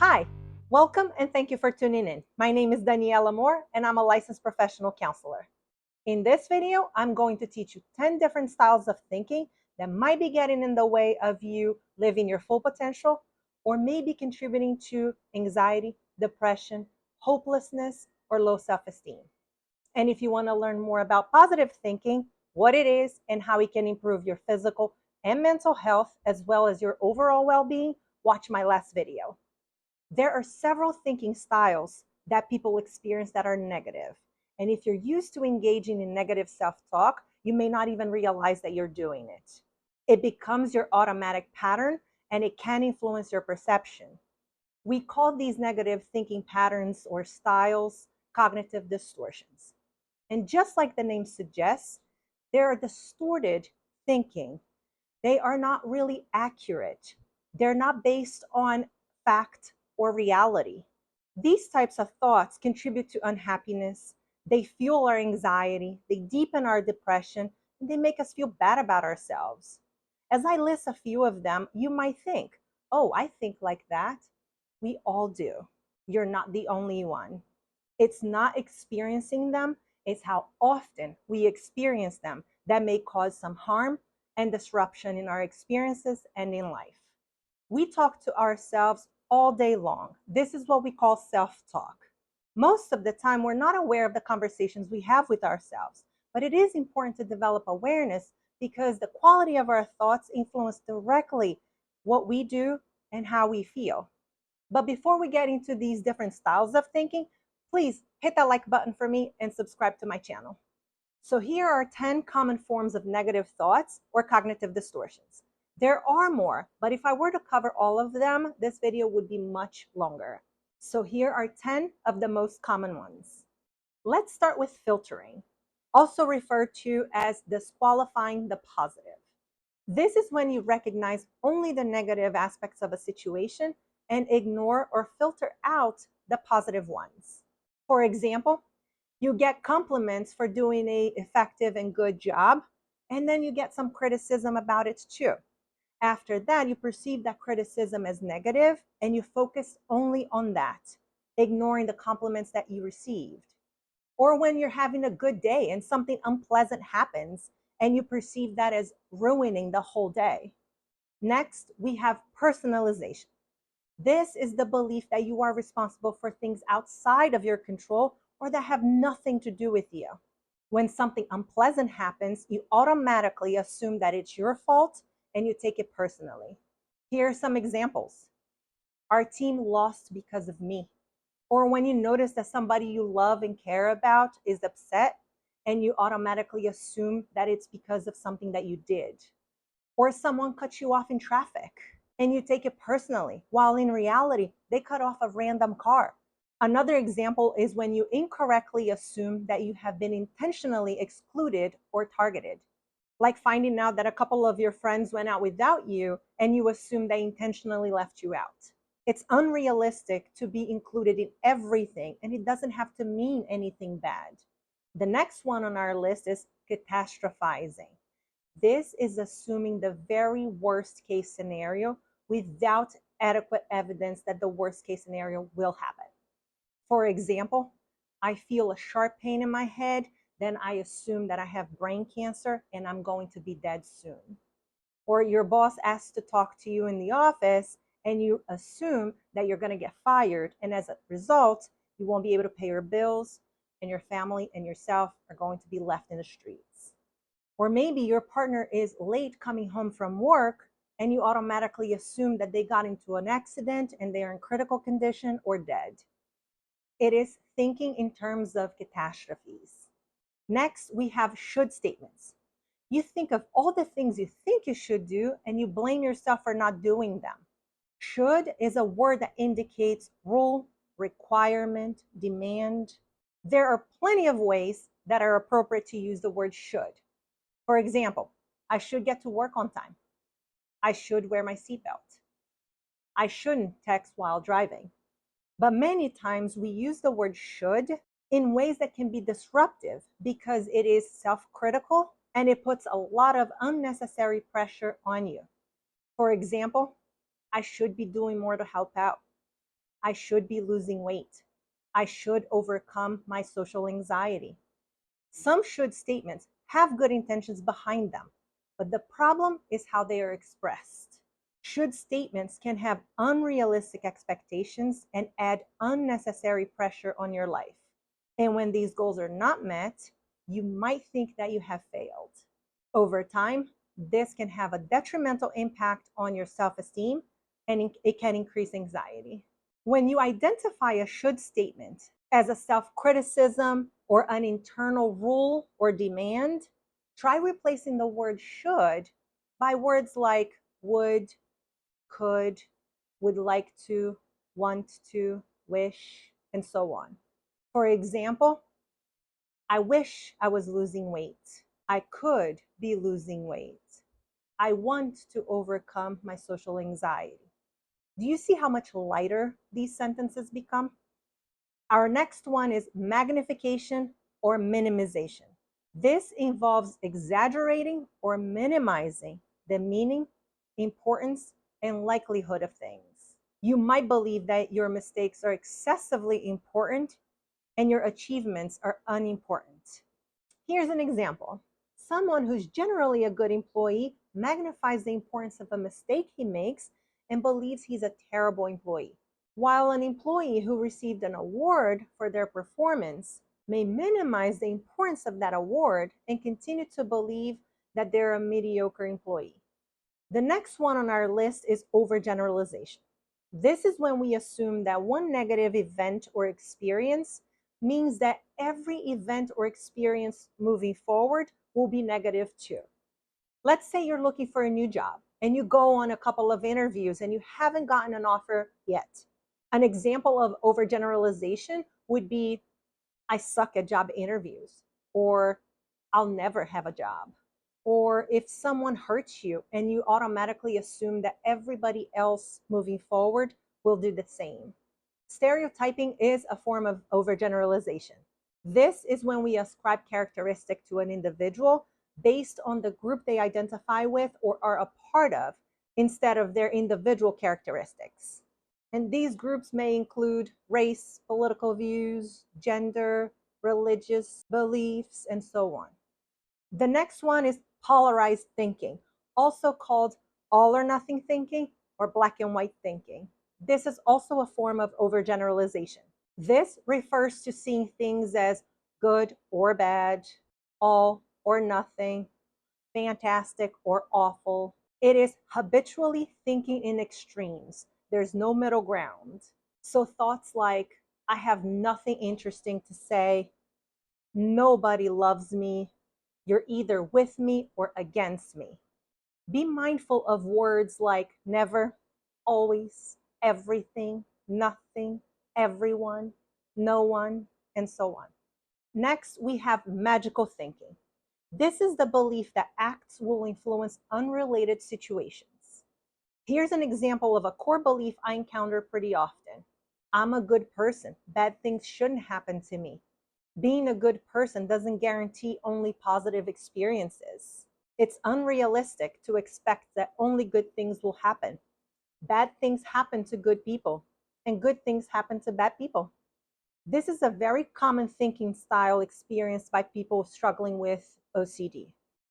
Hi, welcome and thank you for tuning in. My name is Daniela Moore and I'm a licensed professional counselor. In this video, I'm going to teach you 10 different styles of thinking that might be getting in the way of you living your full potential or maybe contributing to anxiety, depression, hopelessness, or low self-esteem. And if you want to learn more about positive thinking, what it is, and how it can improve your physical and mental health as well as your overall well-being, watch my last video. There are several thinking styles that people experience that are negative. And if you're used to engaging in negative self-talk, you may not even realize that you're doing it. It becomes your automatic pattern and it can influence your perception. We call these negative thinking patterns or styles cognitive distortions. And just like the name suggests, they're distorted thinking. They are not really accurate. They're not based on fact or reality. These types of thoughts contribute to unhappiness. They fuel our anxiety. They deepen our depression. And they make us feel bad about ourselves. As I list a few of them, you might think, oh, I think like that. We all do. You're not the only one. It's not experiencing them, it's how often we experience them that may cause some harm and disruption in our experiences and in life. We talk to ourselves all day long. This is what we call self-talk. Most of the time, we're not aware of the conversations we have with ourselves, but it is important to develop awareness because the quality of our thoughts influence directly what we do and how we feel. But before we get into these different styles of thinking, please hit that like button for me and subscribe to my channel. So here are 10 common forms of negative thoughts or cognitive distortions. There are more, but if I were to cover all of them, this video would be much longer. So here are 10 of the most common ones. Let's start with filtering, also referred to as disqualifying the positive. This is when you recognize only the negative aspects of a situation and ignore or filter out the positive ones. For example, you get compliments for doing an effective and good job, and then you get some criticism about it too. After that, you perceive that criticism as negative and you focus only on that, ignoring the compliments that you received. Or when you're having a good day and something unpleasant happens and you perceive that as ruining the whole day. Next, we have personalization. This is the belief that you are responsible for things outside of your control or that have nothing to do with you. When something unpleasant happens, you automatically assume that it's your fault and you take it personally. Here are some examples. Our team lost because of me. Or when you notice that somebody you love and care about is upset and you automatically assume that it's because of something that you did. Or someone cut you off in traffic and you take it personally, while in reality, they cut off a random car. Another example is when you incorrectly assume that you have been intentionally excluded or targeted. Like finding out that a couple of your friends went out without you and you assume they intentionally left you out. It's unrealistic to be included in everything, and it doesn't have to mean anything bad. The next one on our list is catastrophizing. This is assuming the very worst case scenario without adequate evidence that the worst case scenario will happen. For example, I feel a sharp pain in my head, then I assume that I have brain cancer and I'm going to be dead soon. Or your boss asks to talk to you in the office and you assume that you're going to get fired, and as a result, you won't be able to pay your bills and your family and yourself are going to be left in the streets. Or maybe your partner is late coming home from work and you automatically assume that they got into an accident and they are in critical condition or dead. It is thinking in terms of catastrophes. Next, we have should statements. You think of all the things you think you should do and you blame yourself for not doing them. Should is a word that indicates rule, requirement, demand. There are plenty of ways that are appropriate to use the word should. For example, I should get to work on time. I should wear my seatbelt. I shouldn't text while driving. But many times we use the word should in ways that can be disruptive because it is self-critical and it puts a lot of unnecessary pressure on you. For example, I should be doing more to help out. I should be losing weight. I should overcome my social anxiety. Some should statements have good intentions behind them, but the problem is how they are expressed. Should statements can have unrealistic expectations and add unnecessary pressure on your life. And when these goals are not met, you might think that you have failed. Over time, this can have a detrimental impact on your self esteem and it can increase anxiety. When you identify a should statement as a self criticism or an internal rule or demand, try replacing the word should by words like would, could, would like to, want to, wish, and so on. For example, I wish I was losing weight. I could be losing weight. I want to overcome my social anxiety. Do you see how much lighter these sentences become? Our next one is magnification or minimization. This involves exaggerating or minimizing the meaning, importance, and likelihood of things. You might believe that your mistakes are excessively important and your achievements are unimportant. Here's an example. Someone who's generally a good employee magnifies the importance of a mistake he makes and believes he's a terrible employee, while an employee who received an award for their performance may minimize the importance of that award and continue to believe that they're a mediocre employee. The next one on our list is overgeneralization. This is when we assume that one negative event or experience means that every event or experience moving forward will be negative too. Let's say you're looking for a new job and you go on a couple of interviews and you haven't gotten an offer yet. An example of overgeneralization would be, I suck at job interviews, or I'll never have a job. Or if someone hurts you and you automatically assume that everybody else moving forward will do the same. Stereotyping is a form of overgeneralization. This is when we ascribe characteristic to an individual based on the group they identify with or are a part of instead of their individual characteristics. And these groups may include race, political views, gender, religious beliefs, and so on. The next one is polarized thinking, also called all or nothing thinking or black and white thinking. This is also a form of overgeneralization. This refers to seeing things as good or bad, all or nothing, fantastic or awful. It is habitually thinking in extremes. There's no middle ground. So thoughts like, I have nothing interesting to say, nobody loves me, you're either with me or against me. Be mindful of words like never, always, everything, nothing, everyone, no one, and so on. Next, we have magical thinking. This is the belief that acts will influence unrelated situations. Here's an example of a core belief I encounter pretty often. I'm a good person. Bad things shouldn't happen to me. Being a good person doesn't guarantee only positive experiences. It's unrealistic to expect that only good things will happen. Bad things happen to good people, and good things happen to bad people. This is a very common thinking style experienced by people struggling with OCD.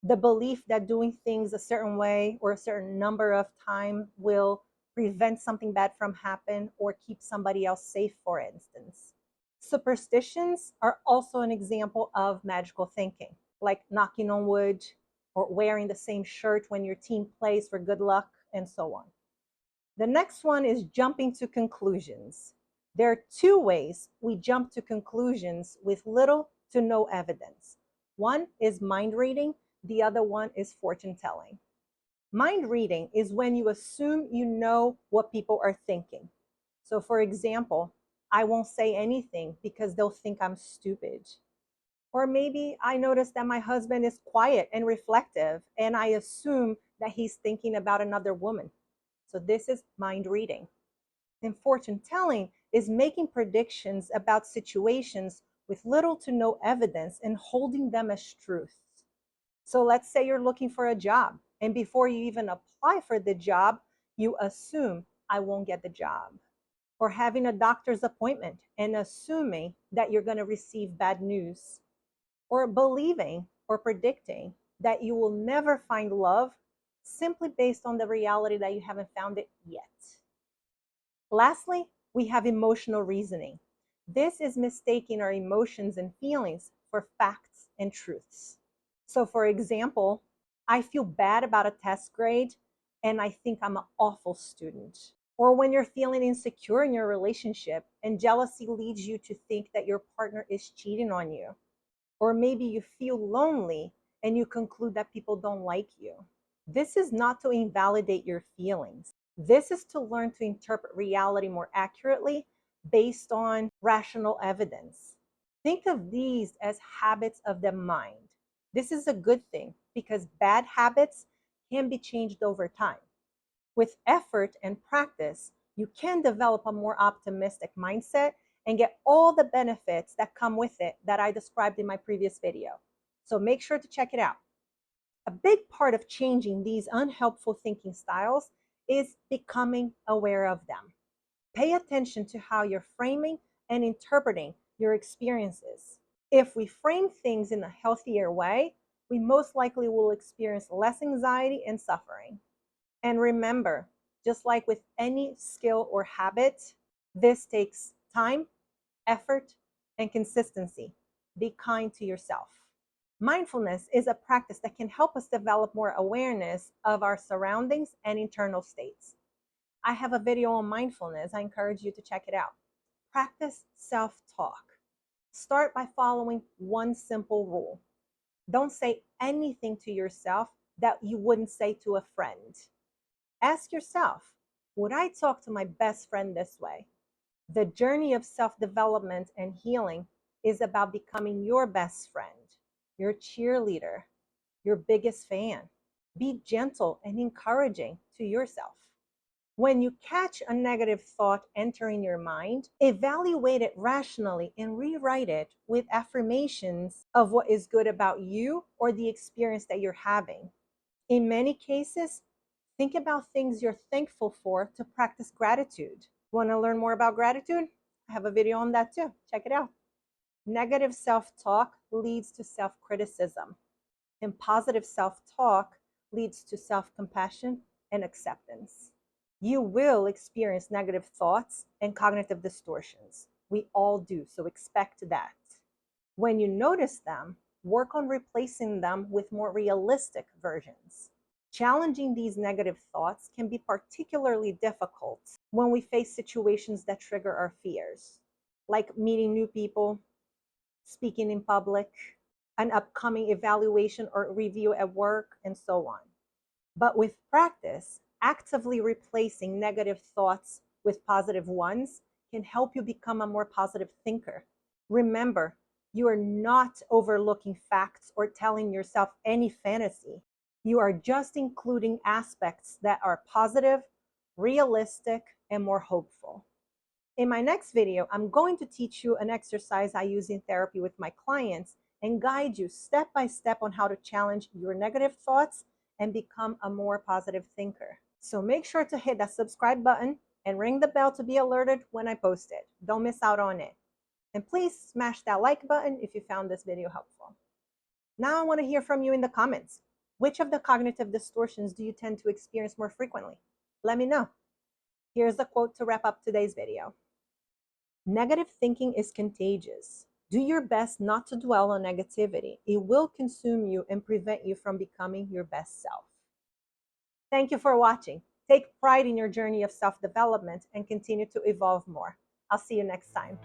The belief that doing things a certain way or a certain number of time will prevent something bad from happen or keep somebody else safe, for instance. Superstitions are also an example of magical thinking, like knocking on wood or wearing the same shirt when your team plays for good luck, and so on. The next one is jumping to conclusions. There are two ways we jump to conclusions with little to no evidence. One is mind reading, the other one is fortune telling. Mind reading is when you assume you know what people are thinking. So, for example, I won't say anything because they'll think I'm stupid. Or maybe I notice that my husband is quiet and reflective, and I assume that he's thinking about another woman. So this is mind reading. And fortune telling is making predictions about situations with little to no evidence and holding them as truth. So let's say you're looking for a job, and before you even apply for the job, you assume I won't get the job. or having a doctor's appointment and assuming that you're going to receive bad news, or believing or predicting that you will never find love simply based on the reality that you haven't found it yet. Lastly, we have emotional reasoning. This is mistaking our emotions and feelings for facts and truths. So, for example, I feel bad about a test grade and I think I'm an awful student. Or when you're feeling insecure in your relationship and jealousy leads you to think that your partner is cheating on you. Or maybe you feel lonely and you conclude that people don't like you. This is not to invalidate your feelings. This is to learn to interpret reality more accurately based on rational evidence. Think of these as habits of the mind. This is a good thing because bad habits can be changed over time. With effort and practice, you can develop a more optimistic mindset and get all the benefits that come with it that I described in my previous video. So make sure to check it out. A big part of changing these unhelpful thinking styles is becoming aware of them. Pay attention to how you're framing and interpreting your experiences. If we frame things in a healthier way, we most likely will experience less anxiety and suffering. And remember, just like with any skill or habit, this takes time, effort, and consistency. Be kind to yourself. Mindfulness is a practice that can help us develop more awareness of our surroundings and internal states. I have a video on mindfulness. I encourage you to check it out. Practice self-talk. Start by following one simple rule. Don't say anything to yourself that you wouldn't say to a friend. Ask yourself, would I talk to my best friend this way? The journey of self-development and healing is about becoming your best friend, your cheerleader, your biggest fan. Be gentle and encouraging to yourself. When you catch a negative thought entering your mind, evaluate it rationally and rewrite it with affirmations of what is good about you or the experience that you're having. In many cases, think about things you're thankful for to practice gratitude. Want to learn more about gratitude? I have a video on that too. Check it out. Negative self-talk leads to self-criticism, and positive self-talk leads to self-compassion and acceptance. You will experience negative thoughts and cognitive distortions. We all do, so expect that. When you notice them, work on replacing them with more realistic versions. Challenging these negative thoughts can be particularly difficult when we face situations that trigger our fears, like meeting new people, speaking in public, an upcoming evaluation or review at work, and so on. But with practice, actively replacing negative thoughts with positive ones can help you become a more positive thinker. Remember, you are not overlooking facts or telling yourself any fantasy. You are just including aspects that are positive, realistic, and more hopeful. In my next video, I'm going to teach you an exercise I use in therapy with my clients and guide you step by step on how to challenge your negative thoughts and become a more positive thinker. So make sure to hit that subscribe button and ring the bell to be alerted when I post it. Don't miss out on it. And please smash that like button if you found this video helpful. Now I want to hear from you in the comments. Which of the cognitive distortions do you tend to experience more frequently? Let me know. Here's the quote to wrap up today's video. Negative thinking is contagious. Do your best not to dwell on negativity. It will consume you and prevent you from becoming your best self. Thank you for watching. Take pride in your journey of self-development and continue to evolve more. I'll see you next time.